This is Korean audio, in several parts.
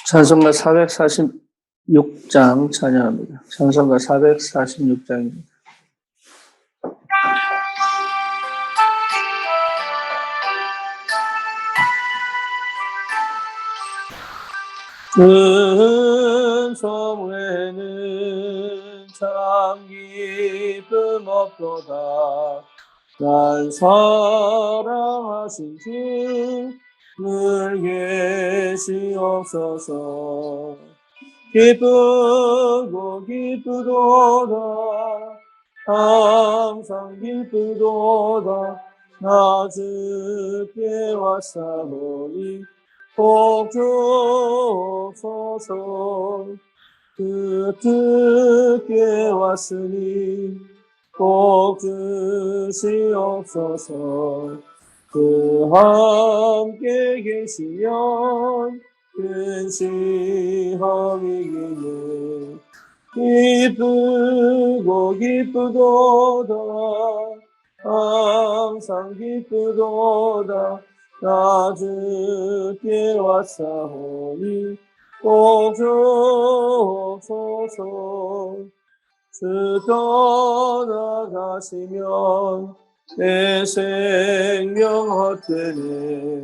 찬송가 446장 찬양합니다. 찬송가 446장입니다. 은총 외에는 참 기쁨 없도다. 날 사랑하신 주 늘 계시옵소서. 기쁘고 기쁘도다. 항상 기쁘도다. 나 주께 왔사오니 복 주옵소서. 그 주께 왔으니 복 주시옵소서. 그 함께 계시면 근심함이기에 기쁘고 기쁘도다. 항상 기쁘도다. 나 주께 왔사오니 복 주옵소서. 주 떠나가시면 내 생명 헛되네.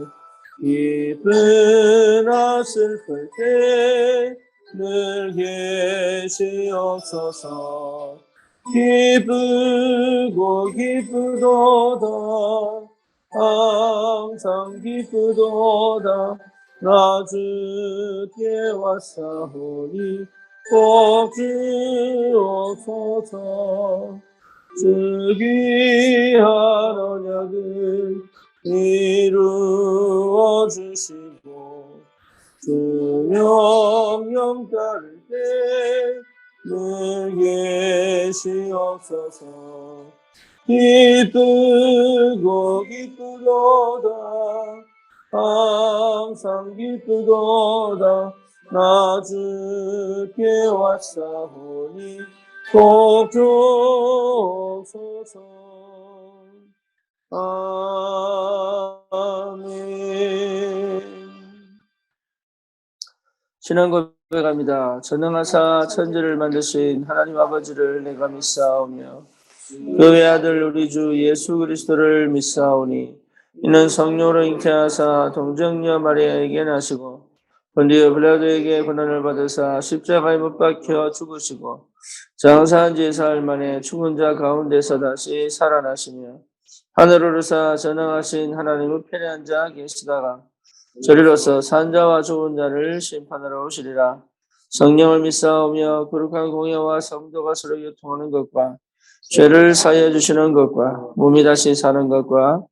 기쁘나 슬플 때 늘 계시옵소서. 기쁘고 기쁘도다. 항상 기쁘도다. 나 주께 왔사오니 복 주옵소서. 주 귀한 언약을 이루어 주시고 주 명령 따를 때 늘 계시옵소서. 기쁘고 기쁘도다. 항상 기쁘도다. 나 주께 왔사오니 복 주옵소서. 아멘. 신앙 고백합니다. 전능하사 천지를 만드신 하나님 아버지를 내가 믿사오며 그 외아들 우리 주 예수 그리스도를 믿사오니 이는 성령으로 잉태하사 동정녀 마리아에게 나시고 본디오 빌라도에게 고난을 받으사 십자가에 못 박혀 죽으시고 장사한 지 사흘 만에 죽은 자 가운데서 다시 살아나시며 하늘을 오르사 전능하신 하나님의 편에 앉아 계시다가 저리로서 산자와 죽은 자를 심판하러 오시리라. 성령을 믿사오며 거룩한 공예와 성도가 서로 교통하는 것과 죄를 사하여 주시는 것과 몸이 다시 사는 것과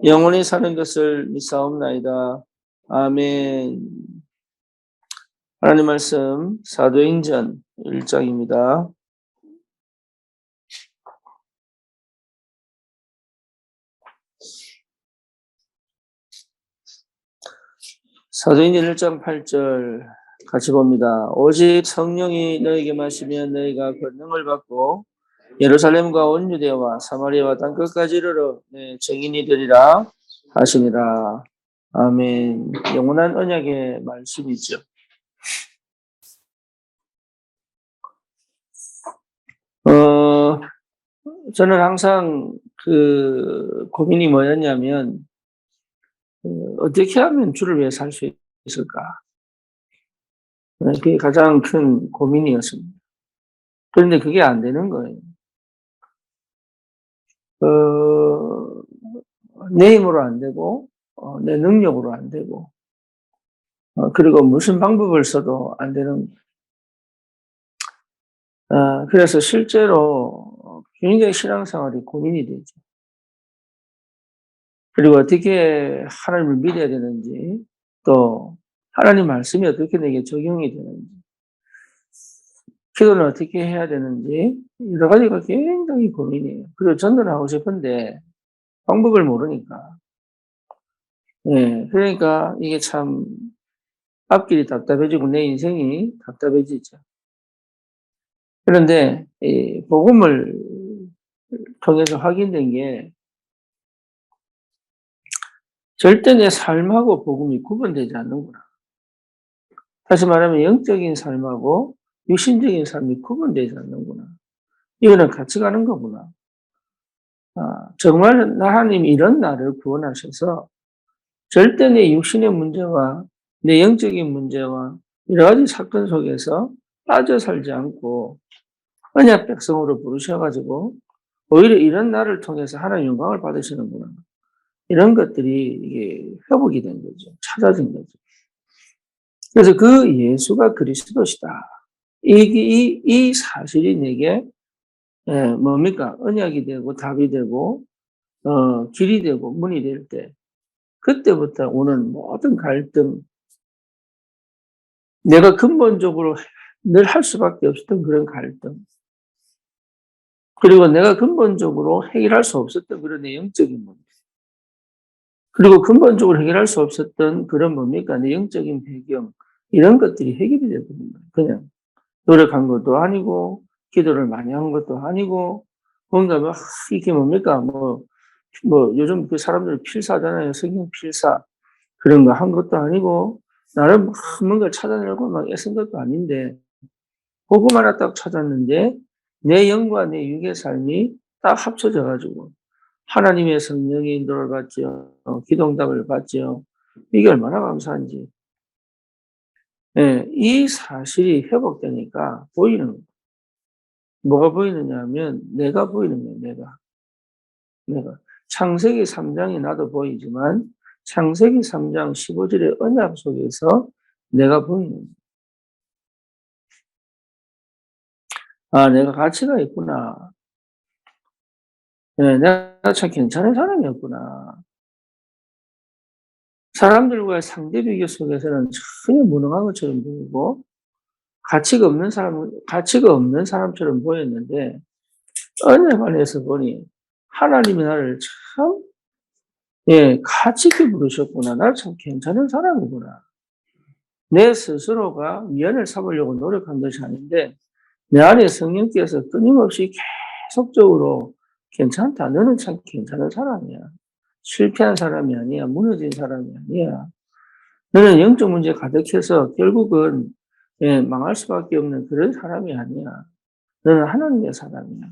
영원히 사는 것을 믿사옵나이다. 아멘. 하나님 말씀 사도행전 1장입니다. 사도행전 1장 8절 같이 봅니다. 오직 성령이 너에게 마시면 너희가 권능을 받고 예루살렘과 온 유대와 사마리아와 땅끝까지 이르러 내 증인이 되리라 하시니라. 아멘. 영원한 언약의 말씀이죠. 저는 항상 고민이 뭐였냐면 어떻게 하면 주를 위해 살 수 있을까? 그게 가장 큰 고민이었습니다. 그런데 그게 안 되는 거예요. 내 힘으로 안 되고, 내 능력으로 안 되고, 그리고 무슨 방법을 써도 안 되는 거예요. 그래서 실제로 굉장히 신앙생활이 고민이 되죠. 그리고 어떻게 하나님을 믿어야 되는지, 또 하나님 말씀이 어떻게 내게 적용이 되는지, 기도는 어떻게 해야 되는지, 여러 가지가 굉장히 고민이에요. 그리고 전도를 하고 싶은데 방법을 모르니까. 예, 그러니까 이게 참 앞길이 답답해지고 내 인생이 답답해지죠. 그런데 이 복음을 통해서 확인된 게 절대 내 삶하고 복음이 구분되지 않는구나. 다시 말하면 영적인 삶하고 육신적인 삶이 구분되지 않는구나. 이거는 같이 가는 거구나. 정말 하나님이 이런 나를 구원하셔서 절대 내 육신의 문제와 내 영적인 문제와 여러 가지 사건 속에서 빠져 살지 않고 언약 백성으로 부르셔가지고 오히려 이런 나를 통해서 하나님 영광을 받으시는구나. 이런 것들이 이게 회복이 된 거죠. 찾아진 거죠. 그래서 그 예수가 그리스도시다. 이 사실이 내게 뭡니까? 언약이 되고 답이 되고 길이 되고 문이 될 때 그때부터 오는 모든 갈등, 내가 근본적으로 늘 할 수밖에 없었던 그런 갈등, 그리고 내가 근본적으로 해결할 수 없었던 그런 내 영적인 문제, 그리고 근본적으로 해결할 수 없었던 그런 뭡니까? 내 영적인 배경, 이런 것들이 해결이 되거든요. 그냥 노력한 것도 아니고, 기도를 많이 한 것도 아니고, 뭔가 막 이게 뭡니까? 요즘 그 사람들 필사잖아요. 성경 필사. 그런 거 한 것도 아니고, 나름 막 뭔가를 찾아내려고 막 애쓴 것도 아닌데, 복음 하나 딱 찾았는데, 내 영과 내 육의 삶이 딱 합쳐져 가지고, 하나님의 성령의 인도를 받지요. 기도응답을 받지요. 이게 얼마나 감사한지. 예, 이 사실이 회복되니까 보이는 거예요. 뭐가 보이느냐 하면 내가 보이는 거예요. 내가. 창세기 3장이 나도 보이지만 창세기 3장 15절의 언약 속에서 내가 보이는 거예요. 내가 가치가 있구나. 예, 내가 참 괜찮은 사람이었구나. 사람들과의 상대 비교 속에서는 전혀 무능한 것처럼 보이고 가치가 없는 사람처럼 보였는데 언약 안에서 보니 하나님이 나를 참 가치 있게 부르셨구나. 나를 참 괜찮은 사람이구나. 내 스스로가 미안을 삼으려고 노력한 것이 아닌데 내 안에 성령께서 끊임없이 계속적으로 괜찮다. 너는 참 괜찮은 사람이야. 실패한 사람이 아니야. 무너진 사람이 아니야. 너는 영적 문제 가득해서 결국은 망할 수밖에 없는 그런 사람이 아니야. 너는 하나님의 사람이야.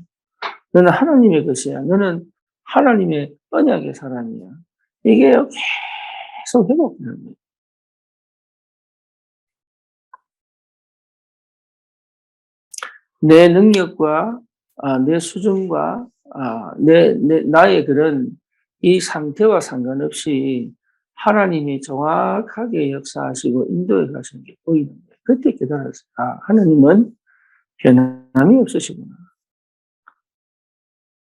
너는 하나님의 것이야. 너는 하나님의 언약의 사람이야. 이게 계속 회복되는 거예요. 내 능력과 내 수준과 나의 그런 이 상태와 상관없이 하나님이 정확하게 역사하시고 인도해 가시는 게 보이는 거예요. 그때 깨달았어요. 하나님은 변함이 없으시구나.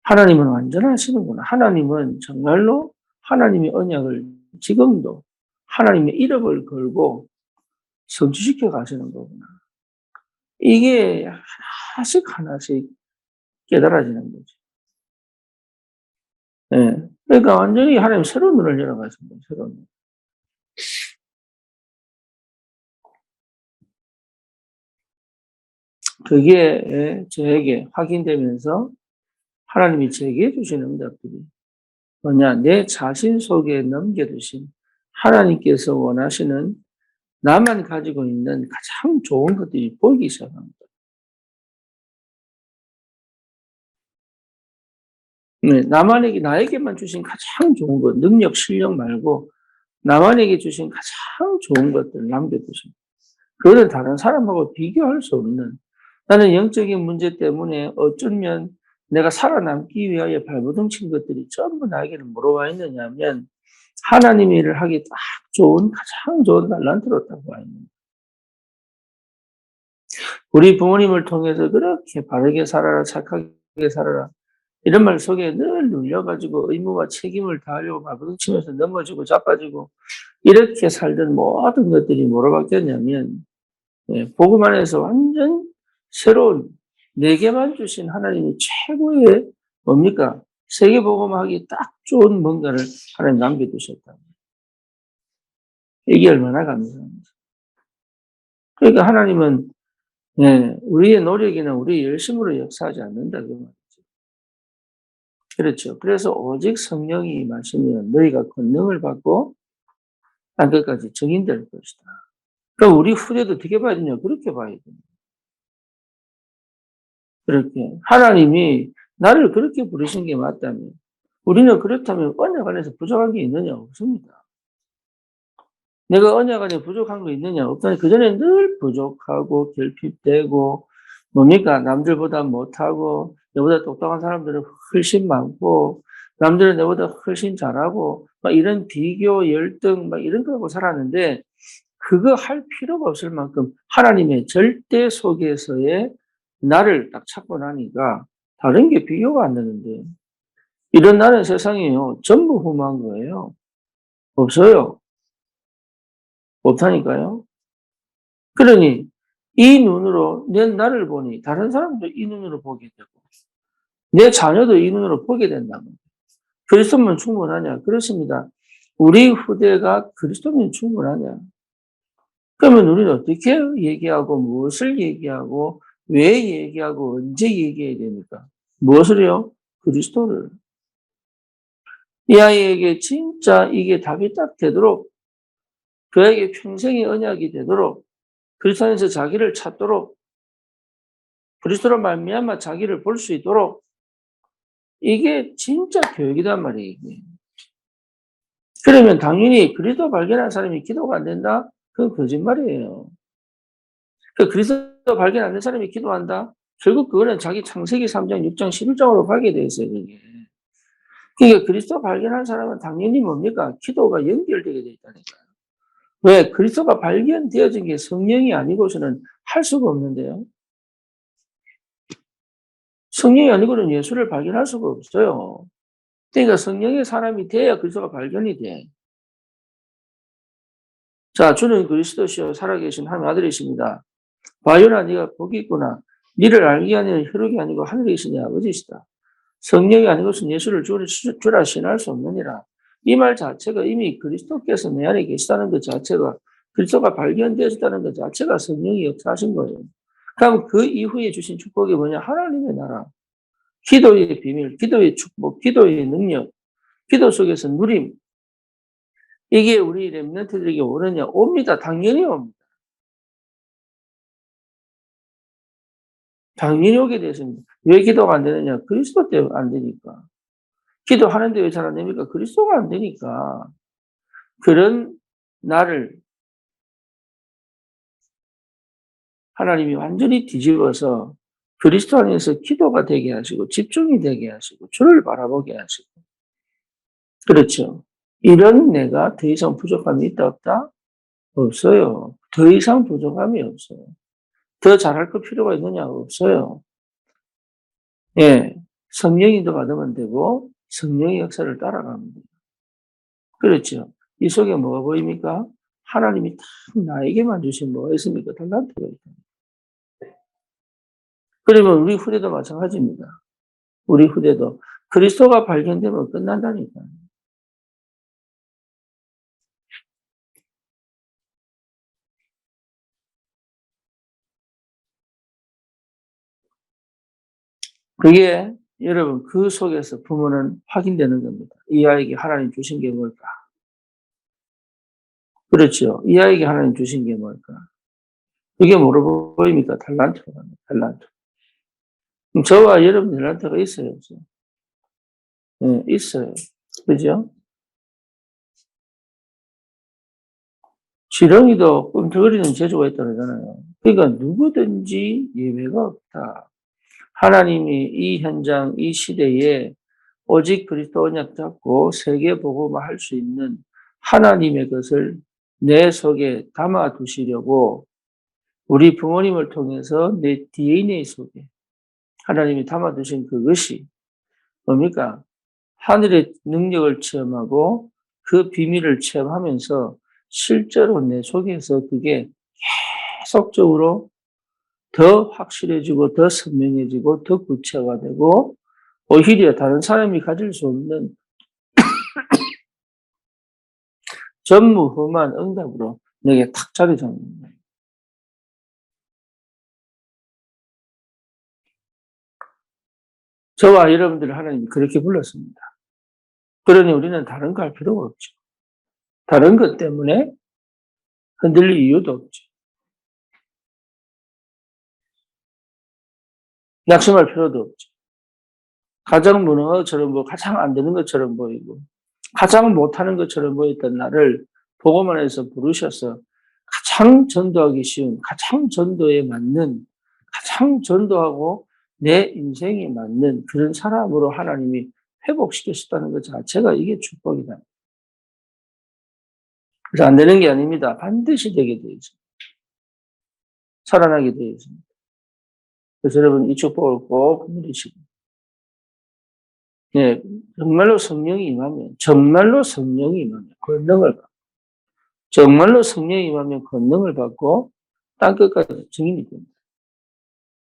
하나님은 완전하시는구나. 하나님은 정말로 하나님의 언약을 지금도 하나님의 이름을 걸고 성취시켜 가시는 거구나. 이게 하나씩 하나씩 깨달아지는 거죠. 예. 그러니까 완전히 하나님 새로운 눈을 열어가신 거예요. 새로운 눈. 그게 저에게 확인되면서 하나님이 제게 주신 응답들이 뭐냐? 내 자신 속에 넘겨두신 하나님께서 원하시는 나만 가지고 있는 가장 좋은 것들이 보이기 시작합니다. 네, 나에게만 주신 가장 좋은 것, 능력, 실력 말고 나만에게 주신 가장 좋은 것들을 남겨두십니다. 그거는 다른 사람하고 비교할 수 없는, 나는 영적인 문제 때문에 어쩌면 내가 살아남기 위하여 발버둥 친 것들이 전부 나에게는 뭐로 와 있느냐 하면 하나님의 일을 하기 딱 좋은 가장 좋은 달란트로 딱 와 있는 거예요. 우리 부모님을 통해서 그렇게 바르게 살아라, 착하게 살아라, 이런 말 속에 늘 눌려가지고 의무와 책임을 다하려고 발버둥 치면서 넘어지고 자빠지고 이렇게 살던 모든 것들이 뭐로 바뀌었냐면 복음 안에서 완전 새로운 내게만 주신 하나님의 최고의 뭡니까? 세계 복음하기 딱 좋은 뭔가를 하나님 남겨두셨다. 이게 얼마나 감사합니다. 그러니까 하나님은 우리의 노력이나 우리의 열심으로 역사하지 않는다 그 말이죠. 그렇죠. 그래서 오직 성령이 임하시면 너희가 권능을 받고 땅 끝까지 증인될 것이다. 그럼 우리 후대도 어떻게 봐야 되냐? 그렇게 봐야 돼요. 그렇게. 하나님이 나를 그렇게 부르신 게 맞다면, 우리는 그렇다면 언약 안에서 부족한 게 있느냐? 없습니다. 내가 언약 안에 부족한 거 있느냐? 없다니, 그전에 늘 부족하고 결핍되고, 뭡니까? 남들보다 못하고, 내보다 똑똑한 사람들은 훨씬 많고, 남들은 내보다 훨씬 잘하고, 막 이런 비교, 열등, 막 이런 거 하고 살았는데, 그거 할 필요가 없을 만큼 하나님의 절대 속에서의 나를 딱 찾고 나니까 다른 게 비교가 안 되는데, 이런 나는 세상이요. 전부 흠한 거예요. 없어요. 없다니까요. 그러니 이 눈으로 내 나를 보니 다른 사람도 이 눈으로 보게 되고 내 자녀도 이 눈으로 보게 된다면 그리스도면 충분하냐? 그렇습니다. 우리 후대가 그리스도면 충분하냐? 그러면 우리는 어떻게 얘기하고 무엇을 얘기하고 왜 얘기하고 언제 얘기해야 됩니까? 무엇을요? 그리스도를. 이 아이에게 진짜 이게 답이 딱 되도록 그에게 평생의 언약이 되도록 그리스도 안에서 자기를 찾도록 그리스도로 말미암아 자기를 볼 수 있도록 이게 진짜 교육이단 말이에요. 이게. 그러면 당연히 그리스도 발견한 사람이 기도가 안 된다? 그건 거짓말이에요. 그 그리스도 발견 안 된 사람이 기도한다? 결국 그거는 자기 창세기 3장, 6장, 11장으로 가게 돼 있어요. 이게. 그러니까 그리스도 발견한 사람은 당연히 뭡니까? 기도가 연결되게 돼 있다니까요. 왜? 그리스도가 발견되어진 게 성령이 아니고서는 할 수가 없는데요. 성령이 아니고는 예수를 발견할 수가 없어요. 그러니까 성령의 사람이 돼야 그리스도가 발견이 돼. 자, 주는 그리스도시요 살아계신 하나님 아들이십니다. 바요나 네가 복이 있구나. 니를 알게 아니라 혈육이 아니고 하늘에 있으니 아버지시다. 성령이 아니고서는 예수를 주라 신할 수 없느니라. 이 말 자체가 이미 그리스도께서 내 안에 계시다는 것 자체가 그리스도가 발견되었다는 것 자체가 성령이 역사하신 거예요. 그럼 그 이후에 주신 축복이 뭐냐? 하나님의 나라. 기도의 비밀, 기도의 축복, 기도의 능력, 기도 속에서 누림. 이게 우리 렘넌트들에게 오느냐? 옵니다. 당연히 옵니다. 당연히 오게 되었습니다. 왜 기도가 안 되느냐? 그리스도 때문에 안 되니까. 기도하는데 왜 잘 안 됩니까? 그리스도가 안 되니까. 그런 나를 하나님이 완전히 뒤집어서 그리스도 안에서 기도가 되게 하시고 집중이 되게 하시고 주를 바라보게 하시고 그렇죠. 이런 내가 더 이상 부족함이 있다 없다? 없어요. 더 이상 부족함이 없어요. 더 잘할 거 필요가 있느냐? 없어요. 예. 성령이 더 받으면 되고 성령의 역사를 따라가면 돼요. 그렇죠. 이 속에 뭐가 보입니까? 하나님이 다 나에게만 주신 뭐가 있습니까? 달란트가 있다. 그러면 우리 후대도 마찬가지입니다. 우리 후대도 그리스도가 발견되면 끝난다니까요. 그게 여러분 그 속에서 부모는 확인되는 겁니다. 이 아이에게 하나님 주신 게 뭘까? 그렇죠. 이 아이에게 하나님 주신 게 뭘까? 그게 뭐로 보입니까? 달란트로 갑니다. 달란트. 저와 여러분 달란트가 있어요, 없어요? 네, 있어요. 그죠? 지렁이도 꿈틀거리는 재주가 있다 그러잖아요. 그러니까 누구든지 예외가 없다. 하나님이 이 현장, 이 시대에 오직 그리스도 언약 잡고 세계 복음화 할 수 있는 하나님의 것을 내 속에 담아 두시려고 우리 부모님을 통해서 내 DNA 속에 하나님이 담아 두신 그것이 뭡니까? 하늘의 능력을 체험하고 그 비밀을 체험하면서 실제로 내 속에서 그게 계속적으로 더 확실해지고 더 선명해지고 더 구체화되고 오히려 다른 사람이 가질 수 없는 전무후무한 응답으로 내게 탁 자리 잡는 거예요. 저와 여러분들을 하나님이 그렇게 불렀습니다. 그러니 우리는 다른 거 할 필요가 없죠. 다른 것 때문에 흔들릴 이유도 없죠. 낙심할 필요도 없죠. 가장 무능한 것처럼 가장 안 되는 것처럼 보이고, 가장 못하는 것처럼 보였던 나를 복음 안에서 부르셔서 가장 전도하기 쉬운, 가장 전도에 맞는, 가장 전도하고 내 인생에 맞는 그런 사람으로 하나님이 회복시켰다는 것 자체가 이게 축복이다. 그래서 안 되는 게 아닙니다. 반드시 되게 되어 있습니다. 살아나게 되어 있습니다. 그래서 여러분 이 축복을 꼭 누리시고, 네, 정말로 성령이 임하면, 정말로 성령이 임하면 권능을 받고, 정말로 성령이 임하면 권능을 받고 땅끝까지 증인이 됩니다.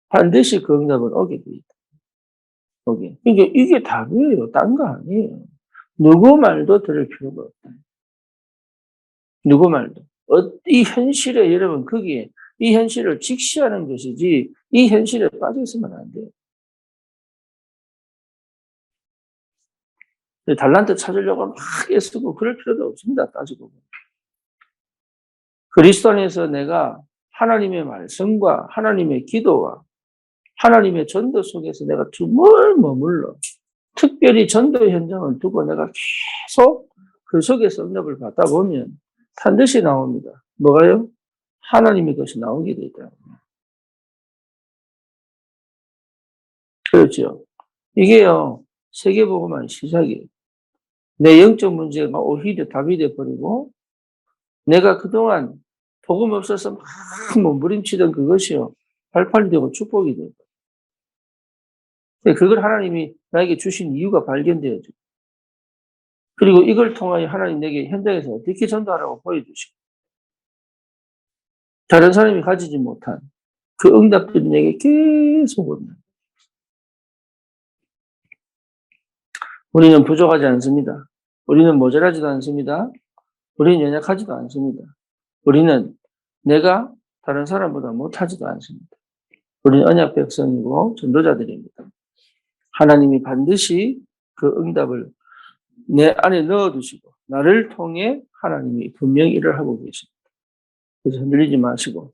반드시 그 응답은 오게 돼 있다. 오게. 이게 답이에요. 딴 거 아니에요. 누구 말도 들을 필요가 없다. 누구 말도. 이 현실에 여러분 거기에 이 현실을 직시하는 것이지 이 현실에 빠져 있으면 안 돼요. 달란트 찾으려고 막 애쓰고 그럴 필요도 없습니다. 따지고. 그리스도 안에서 내가 하나님의 말씀과 하나님의 기도와 하나님의 전도 속에서 내가 주물 머물러 특별히 전도 현장을 두고 내가 계속 그 속에서 응답을 받다 보면 반드시 나옵니다. 뭐가요? 하나님의 것이 나오게 되다. 그렇죠. 이게요, 세계복음만 시작이에요. 내 영적 문제가 오히려 답이 돼버리고 내가 그동안 복음 없어서 막 몸부림치던 그것이요, 발판이 되고 축복이 돼요. 그걸 하나님이 나에게 주신 이유가 발견되어져. 그리고 이걸 통하여 하나님 내게 현장에서 어떻게 전도하라고 보여주시고, 다른 사람이 가지지 못한 그 응답들이 내게 계속 온다. 우리는 부족하지 않습니다. 우리는 모자라지도 않습니다. 우리는 연약하지도 않습니다. 우리는 내가 다른 사람보다 못하지도 않습니다. 우리는 언약 백성이고 전도자들입니다. 하나님이 반드시 그 응답을 내 안에 넣어두시고 나를 통해 하나님이 분명히 일을 하고 계십니다. 그래서 흔들리지 마시고,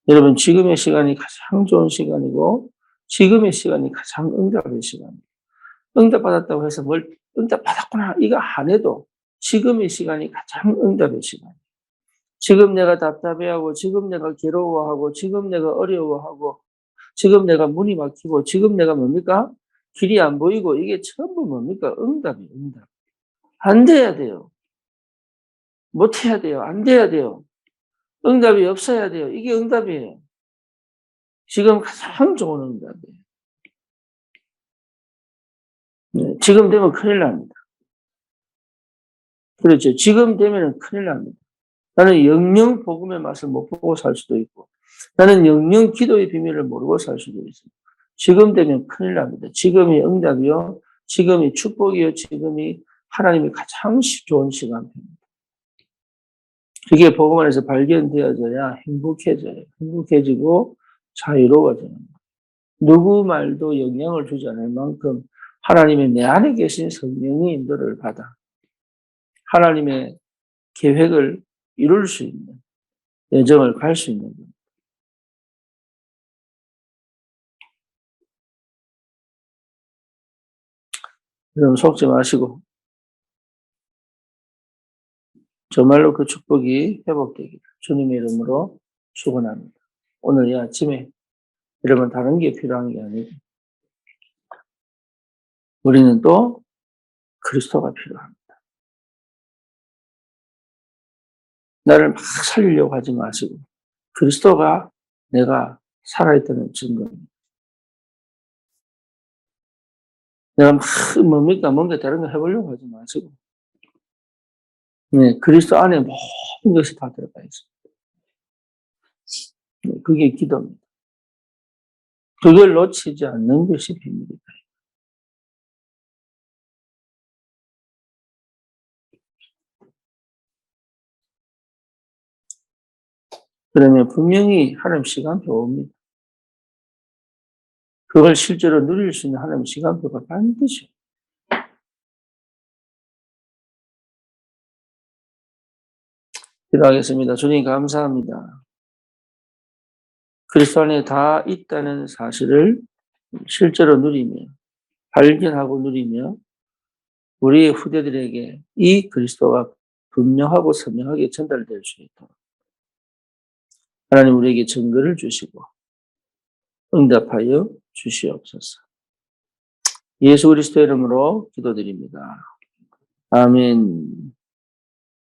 여러분 지금의 시간이 가장 좋은 시간이고 지금의 시간이 가장 응답의 시간입니다. 응답받았다고 해서 뭘 응답받았구나 이거 안 해도 지금의 시간이 가장 응답의 시간이에요. 지금 내가 답답해하고 지금 내가 괴로워하고 지금 내가 어려워하고 지금 내가 문이 막히고 지금 내가 뭡니까? 길이 안 보이고 이게 전부 뭡니까? 응답이에요. 응답. 안 돼야 돼요. 못 해야 돼요. 안 돼야 돼요. 응답이 없어야 돼요. 이게 응답이에요. 지금 가장 좋은 응답이에요. 네, 지금 되면 큰일 납니다. 그렇죠. 지금 되면 큰일 납니다. 나는 영영 복음의 맛을 못 보고 살 수도 있고, 나는 영영 기도의 비밀을 모르고 살 수도 있습니다. 지금 되면 큰일 납니다. 지금이 응답이요, 지금이 축복이요, 지금이 하나님의 가장 좋은 시간입니다. 그게 복음 안에서 발견되어져야 행복해져요. 행복해지고 자유로워져요. 누구 말도 영향을 주지 않을 만큼 하나님의 내 안에 계신 성령의 인도를 받아 하나님의 계획을 이룰 수 있는, 여정을 갈 수 있는 겁니다. 여러분 속지 마시고 정말로 그 축복이 회복되기를 주님의 이름으로 축원합니다. 오늘 이 아침에 여러분 다른 게 필요한 게 아니고 우리는 또 그리스도가 필요합니다. 나를 막 살리려고 하지 마시고 그리스도가 내가 살아있다는 증거입니다. 내가 막 뭡니까? 뭔가 다른 거 해보려고 하지 마시고 네, 그리스도 안에 모든 것이 다 들어가 있습니다. 네, 그게 기도입니다. 그걸 놓치지 않는 것이 비밀이다. 그러면 분명히 하나님 시간표 옵니다. 그걸 실제로 누릴 수 있는 하나님 시간표가 반드시. 기도하겠습니다. 주님 감사합니다. 그리스도 안에 다 있다는 사실을 실제로 누리며 발견하고 누리며 우리의 후대들에게 이 그리스도가 분명하고 선명하게 전달될 수 있도록 하나님 우리에게 증거를 주시고 응답하여 주시옵소서. 예수 그리스도 이름으로 기도드립니다. 아멘.